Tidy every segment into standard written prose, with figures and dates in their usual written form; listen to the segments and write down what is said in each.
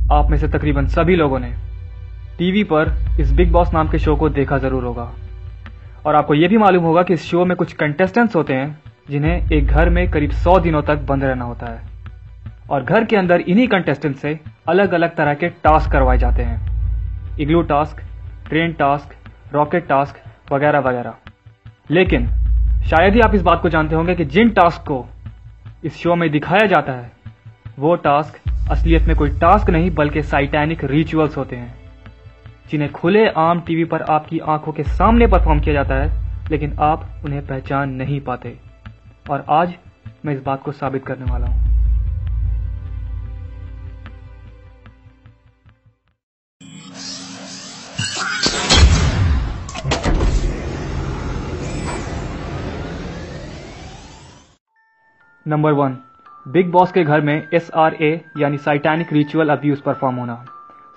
आप में से तकरीबन सभी लोगों ने टीवी पर इस बिग बॉस नाम के शो को देखा जरूर होगा और आपको यह भी मालूम होगा कि इस शो में कुछ कंटेस्टेंट्स होते हैं जिन्हें एक घर में करीब 100 दिनों तक बंद रहना होता है और घर के अंदर इन्हीं कंटेस्टेंट से अलग अलग तरह के टास्क करवाए जाते हैं। Igloo task, train task, rocket task वगैरह वगैरह। लेकिन शायद ही आप इस बात को जानते होंगे कि जिन टास्क को इस शो में दिखाया जाता है वो टास्क असलियत में कोई टास्क नहीं बल्कि साइटैनिक रिचुअल्स होते हैं, जिन्हें खुले आम टीवी पर आपकी आंखों के सामने परफॉर्म किया जाता है लेकिन आप उन्हें पहचान नहीं पाते। और आज मैं इस बात को साबित करने वाला हूं। नंबर 1, बिग बॉस के घर में SRA यानी साइटैनिक रिचुअल अब्यूज परफॉर्म होना।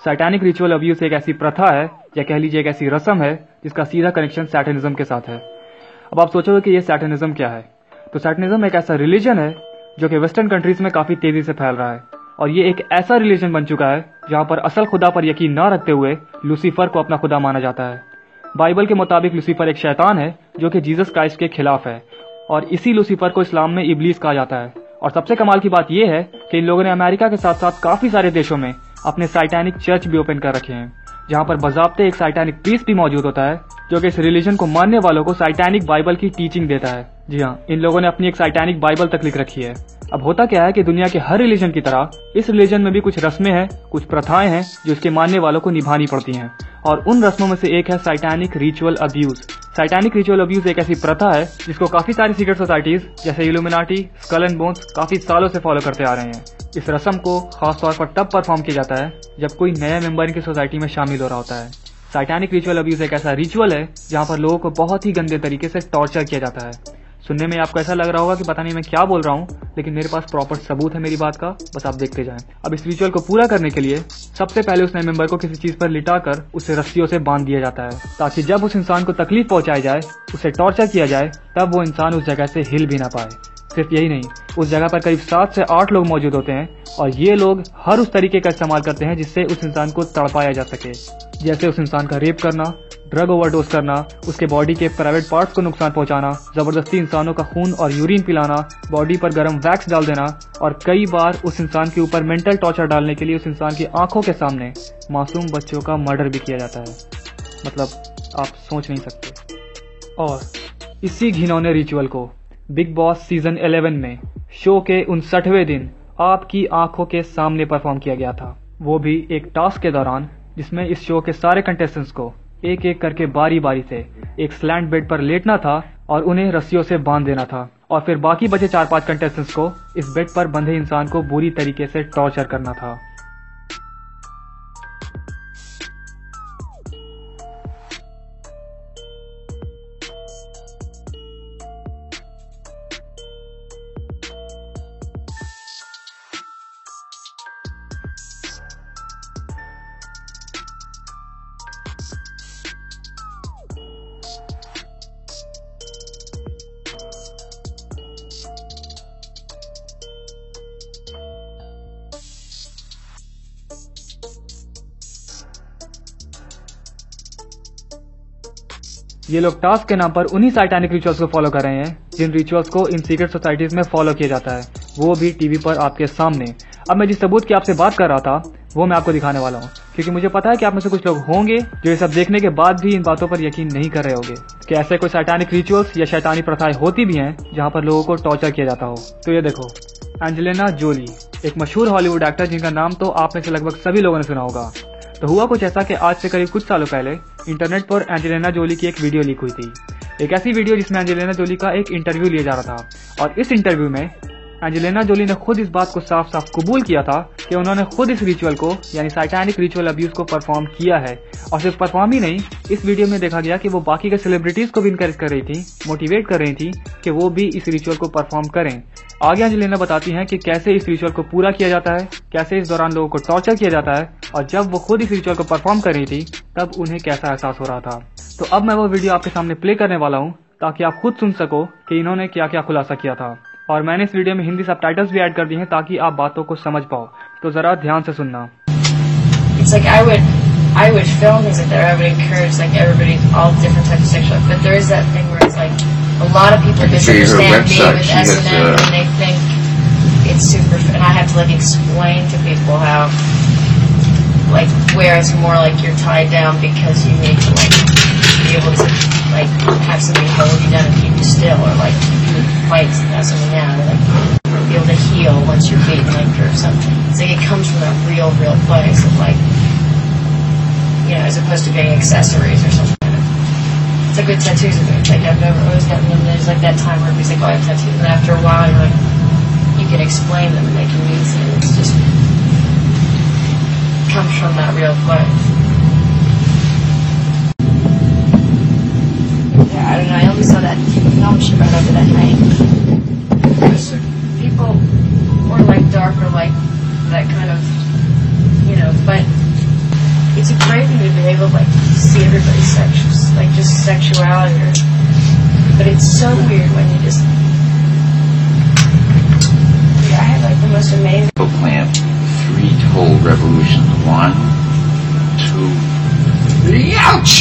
साइटैनिक रिचुअल अब्यूज एक ऐसी प्रथा है या कह लीजिए एक ऐसी रस्म है जिसका सीधा कनेक्शन सैटनिज्म के साथ है। अब आप सोचोगे कि ये सैटनिज्म क्या है, तो सैटनिज्म एक ऐसा रिलीजन है जो कि वेस्टर्न कंट्रीज में काफी तेजी से फैल रहा है और ये एक ऐसा रिलीजन बन चुका है जहां पर असल खुदा पर यकीन न रखते हुए लूसीफर को अपना खुदा माना जाता है। बाइबल के मुताबिक लूसीफर एक शैतान है जो कि जीसस क्राइस्ट के खिलाफ है और इसी लूसीफर को इस्लाम में इब्लीस कहा जाता है। और सबसे कमाल की बात यह है कि इन लोगों ने अमेरिका के साथ साथ काफी सारे देशों में अपने साइटैनिक चर्च भी ओपन कर रखे हैं, जहां पर बजाब्ते एक साइटैनिक प्रीस्ट भी मौजूद होता है जो कि इस रिलीजन को मानने वालों को साइटैनिक बाइबल की टीचिंग देता है। जी हाँ, इन लोगों ने अपनी एक साइटैनिक बाइबल तक लिख रखी है। अब होता क्या है कि दुनिया के हर रिलीजन की तरह इस रिलीजन में भी कुछ रस्में हैं, कुछ प्रथाएं हैं जो इसके मानने वालों को निभानी पड़ती हैं और उन रस्मों में से एक है साइटैनिक रिचुअल अब्यूज। साइटैनिक रिचुअल अब्यूज एक ऐसी प्रथा है जिसको काफी सारी सीक्रेट सोसाइटीज जैसे इल्यूमिनाटी, स्कल एंड बोन्स काफी सालों से फॉलो करते आ रहे हैं। इस रस्म को खासतौर पर तब परफॉर्म किया जाता है जब कोई नया मेंबर इनकी सोसाइटी में शामिल हो रहा होता है। साइटैनिक रिचुअल अब्यूज एक ऐसा रिचुअल है जहां पर लोगों को बहुत ही गंदे तरीके से टॉर्चर किया जाता है। सुनने में आपको ऐसा लग रहा होगा कि पता नहीं मैं क्या बोल रहा हूँ, लेकिन मेरे पास प्रॉपर सबूत है मेरी बात का, बस आप देखते जाएं। अब इस रिचुअल को पूरा करने के लिए सबसे पहले उस नए मेंबर को किसी चीज पर लिटाकर उसे रस्सियों से बांध दिया जाता है ताकि जब उस इंसान को तकलीफ पहुंचाई जाए, उसे टॉर्चर किया जाए, तब वो इंसान उस जगह से हिल भी ना पाए। सिर्फ यही नहीं, उस जगह पर करीब 7 से 8 लोग मौजूद होते हैं और ये लोग हर उस तरीके का इस्तेमाल करते हैं जिससे उस इंसान को तड़पाया जा सके, जैसे उस इंसान का रेप करना, ड्रग ओवरडोज करना, उसके बॉडी के प्राइवेट पार्ट्स को नुकसान पहुंचाना, जबरदस्ती इंसानों का खून और यूरिन पिलाना, बॉडी पर गर्म वैक्स डाल देना और कई बार उस इंसान के ऊपर मेंटल टॉर्चर डालने के लिए उस इंसान की आंखों के सामने मासूम बच्चों का मर्डर भी किया जाता है। मतलब आप सोच नहीं सकते। और इसी घिनौने रिचुअल को बिग बॉस सीजन 11 में शो के 59वें दिन आपकी आंखों के सामने परफॉर्म किया गया था, वो भी एक टास्क के दौरान जिसमें इस शो के सारे कंटेस्टेंट्स को एक एक करके बारी बारी से एक स्लैंट बेड पर लेटना था और उन्हें रस्सियों से बांध देना था और फिर बाकी बचे 4-5 कंटेस्टेंट्स को इस बेड पर बंधे इंसान को बुरी तरीके से टॉर्चर करना था। ये लोग टास्क के नाम पर उन्हीं साइटैनिक रिचुअल्स को फॉलो कर रहे हैं जिन रिचुअल्स को इन सीक्रेट सोसाइटीज में फॉलो किया जाता है, वो भी टीवी पर आपके सामने। अब मैं जिस सबूत की आपसे बात कर रहा था वो मैं आपको दिखाने वाला हूँ, क्योंकि मुझे पता है कि आप में से कुछ लोग होंगे जो ये सब देखने के बाद भी इन बातों पर यकीन नहीं कर रहे होंगे कि ऐसे कोई साइटैनिक रिचुअल्स या शैतानी प्रथाएं होती भी हैं जहाँ पर लोगों को टॉर्चर किया जाता हो। तो ये देखो, एंजेलिना जोली, एक मशहूर हॉलीवुड एक्टर जिनका नाम तो आप में से लगभग सभी लोगों ने सुना होगा। तो हुआ कुछ ऐसा कि आज से करीब कुछ सालों पहले इंटरनेट पर एंजेलिना जोली की एक वीडियो लीक हुई थी। एक ऐसी वीडियो जिसमें एंजेलिना जोली का एक इंटरव्यू लिया जा रहा था और इस इंटरव्यू में एंजेलिना जोली ने खुद इस बात को साफ साफ कबूल किया था कि उन्होंने खुद इस रिचुअल को यानी साइटैनिक रिचुअल अब्यूज को परफॉर्म किया है। और सिर्फ परफॉर्म ही नहीं, इस वीडियो में देखा गया कि वो बाकी के सेलिब्रिटीज को भी इनकरेज कर रही थी, मोटिवेट कर रही थी कि वो भी इस रिचुअल को परफॉर्म करें। आगे एंजेलिना बताती हैं कि कैसे इस रिचुअल को पूरा किया जाता है, कैसे इस दौरान लोगों को टॉर्चर किया जाता है और जब वो खुद इस रिचुअल को परफॉर्म कर रही थी तब उन्हें कैसा एहसास हो रहा था। तो अब मैं वो वीडियो आपके सामने प्ले करने वाला हूँ ताकि आप खुद सुन सको कि इन्होंने क्या क्या खुलासा किया था। और मैंने इस वीडियो में हिंदी सबटाइटल्स भी ऐड कर दिए हैं ताकि आप बातों को समझ पाओ। तो जरा ध्यान से सुनना। it's like I would film things like that. I would encourage like everybody, all different types of sexual. But there is that thing where it's like a lot of people misunderstand me with S&M, and they think it's super. And I have to like explain to people how, like, where it's more like you're tied down because you need to like be able to like have somebody hold you down and keep you still, or like you fight have something down, or like be able to heal once you're beaten, like, or something. It's like it comes from that real place of like, you know, as opposed to being accessories or something. It's like with tattoos. It's like I've never always gotten them. There's like that time where everybody's like, oh, I have tattoos, and after a while you're like, you can explain them and they can mean something. It's just comes from that real place. Yeah, I don't know. I only saw that film she brought over that night. People were like dark or like that kind of, you know, but it's a great thing to be able to like see everybody's like just sexuality, but it's so weird when you just, yeah, I had like the most amazing plant 3 total revolutions. 1, 2, ouch!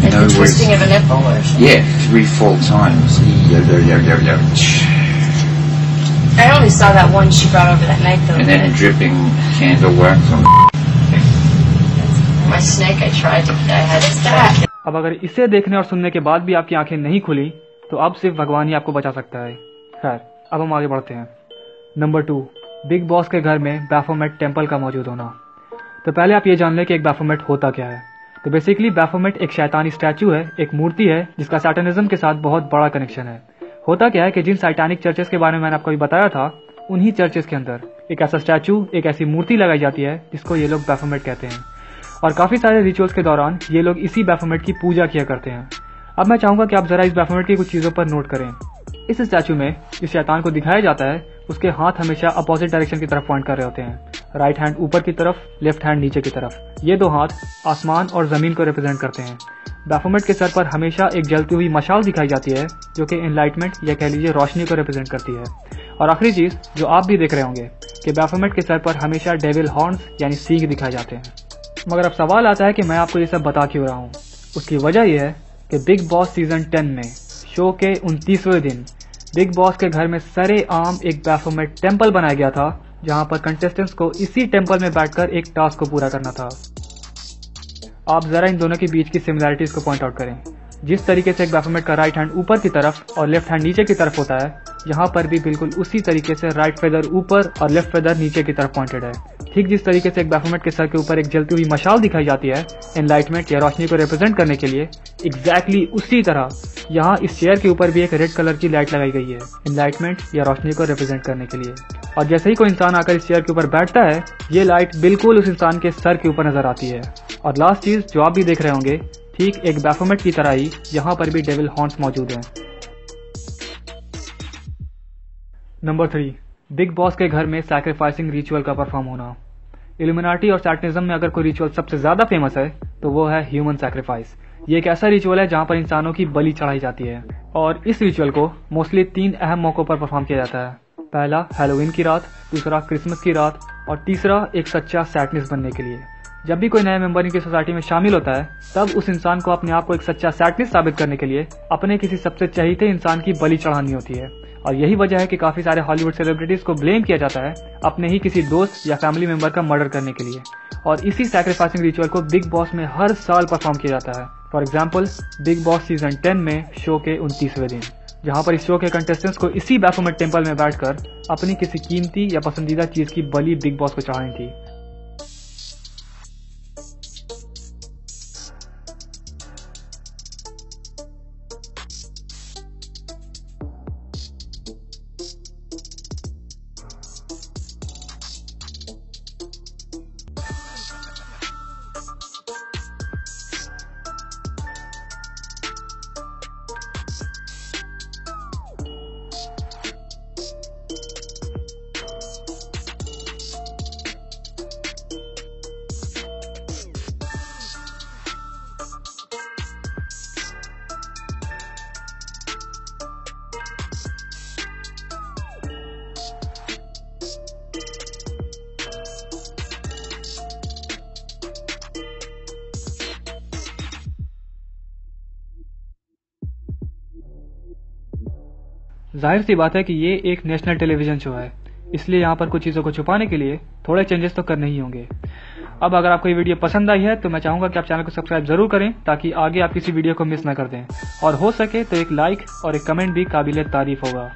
Like the twisting of a nipple or something? Yeah, 3 full times. I only saw that one she brought over that night though. And then dripping candle wax on my snake. I had that. अब अगर इसे देखने और सुनने के बाद भी आपकी आंखें नहीं खुली तो अब सिर्फ भगवान ही आपको बचा सकता है। खैर, अब हम आगे बढ़ते हैं। नंबर 2, बिग बॉस के घर में बैफोमेट टेम्पल का मौजूद होना। तो पहले आप ये जान लें कि एक बैफोमेट होता क्या है। तो बेसिकली बैफोमेट एक शैतानी स्टैचू है, एक मूर्ति है जिसका सैटानिज्म के साथ बहुत बड़ा कनेक्शन है। होता क्या है कि जिन सैटानिक चर्चेस के बारे में मैंने आपको अभी बताया था, उन्हीं चर्चेस के अंदर एक ऐसा स्टैचू, एक ऐसी मूर्ति लगाई जाती है जिसको ये लोग बैफोमेट कहते हैं। और काफी सारे रिचुअल्स के दौरान ये लोग इसी बैफोमेट की पूजा किया करते हैं। अब मैं चाहूंगा कि आप जरा इस बैफोमेट की कुछ चीजों पर नोट करें। इस स्टैचू में जिस शैतान को दिखाया जाता है उसके हाथ हमेशा अपोजिट डायरेक्शन की तरफ पॉइंट कर रहे होते हैं। राइट हैंड ऊपर की तरफ, लेफ्ट हैंड नीचे की तरफ। ये 2 हाथ आसमान और जमीन को रिप्रेजेंट करते हैं। बैफोमेट के सर पर हमेशा एक जलती हुई मशाल दिखाई जाती है जो कि एनलाइटमेंट या कह लीजिए रोशनी को रिप्रेजेंट करती है। और आखिरी चीज जो आप भी देख रहे होंगे कि बैफोमेट के सर पर हमेशा डेविल हॉर्न्स यानी सींग दिखाए जाते हैं। मगर अब सवाल आता है कि मैं आपको ये सब बता क्यों रहा हूँ। उसकी वजह यह है कि बिग बॉस सीजन 10 में शो के 29वें दिन बिग बॉस के घर में सरेआम एक बैफोमेट टेम्पल बनाया गया था, जहां पर कंटेस्टेंट्स को इसी टेम्पल में बैठकर एक टास्क को पूरा करना था। आप जरा इन दोनों के बीच की सिमिलैरिटीज को पॉइंट आउट करें। जिस तरीके से एक बैफोमेट का राइट हैंड ऊपर की तरफ और लेफ्ट हैंड नीचे की तरफ होता है, यहाँ पर भी बिल्कुल उसी तरीके से राइट फेदर ऊपर और लेफ्ट फेदर नीचे की तरफ पॉइंटेड है। ठीक जिस तरीके से एक बैफोमेट के सर के ऊपर एक जलती हुई मशाल दिखाई जाती है एनलाइटमेंट या रोशनी को रिप्रेजेंट करने के लिए, एग्जैक्टली उसी तरह यहाँ इस चेयर के ऊपर भी एक रेड कलर की लाइट लगाई गई है एनलाइटमेंट या रोशनी को रिप्रेजेंट करने के लिए। और जैसे ही कोई इंसान आकर इस चेयर के ऊपर बैठता है, ये लाइट बिल्कुल उस इंसान के सर के ऊपर नजर आती है। और लास्ट चीज जो आप भी देख रहे होंगे, ठीक एक बैफोमेट की तरह ही यहाँ पर भी डेविल हॉर्न्स मौजूद हैं। नंबर 3, बिग बॉस के घर में सैक्रिफाइसिंग रिचुअल का परफॉर्म होना। इल्यूमिनाटी और सैटनिज्म में अगर कोई रिचुअल सबसे ज्यादा फेमस है तो वो है ह्यूमन सैक्रिफाइस। ये एक ऐसा रिचुअल है जहां पर इंसानों की बलि चढ़ाई जाती है। और इस रिचुअल को मोस्टली 3 अहम मौकों पर परफॉर्म किया जाता है। पहला हैलोवीन की रात, दूसरा क्रिसमस की रात और तीसरा एक सच्चा सैटनिस्ट बनने के लिए। जब भी कोई नया मेंबर इनकी सोसाइटी में शामिल होता है, तब उस इंसान को अपने आप को एक सच्चा सैटनिस्ट साबित करने के लिए अपने किसी सबसे चहीते इंसान की बलि चढ़ानी होती है। और यही वजह है कि काफी सारे हॉलीवुड सेलिब्रिटीज को ब्लेम किया जाता है अपने ही किसी दोस्त या फैमिली मेंबर का मर्डर करने के लिए। और इसी सैक्रिफाइसिंग रिचुअल को बिग बॉस में हर साल परफॉर्म किया जाता है। For example, big boss season 10 में शो के 29वें दिन, जहां पर इस शो के कंटेस्टेंट्स को इसी बैफोमेट टेम्पल में बैठकर अपनी किसी कीमती या पसंदीदा चीज की बलि बिग बॉस को चढ़ानी थी। जाहिर सी बात है कि ये एक नेशनल टेलीविजन शो है, इसलिए यहाँ पर कुछ चीज़ों को छुपाने के लिए थोड़े चेंजेस तो करने ही होंगे। अब अगर आपको ये वीडियो पसंद आई है तो मैं चाहूँगा कि आप चैनल को सब्सक्राइब जरूर करें ताकि आगे आप किसी वीडियो को मिस ना कर दें, और हो सके तो एक लाइक और एक कमेंट भी काबिल तारीफ होगा।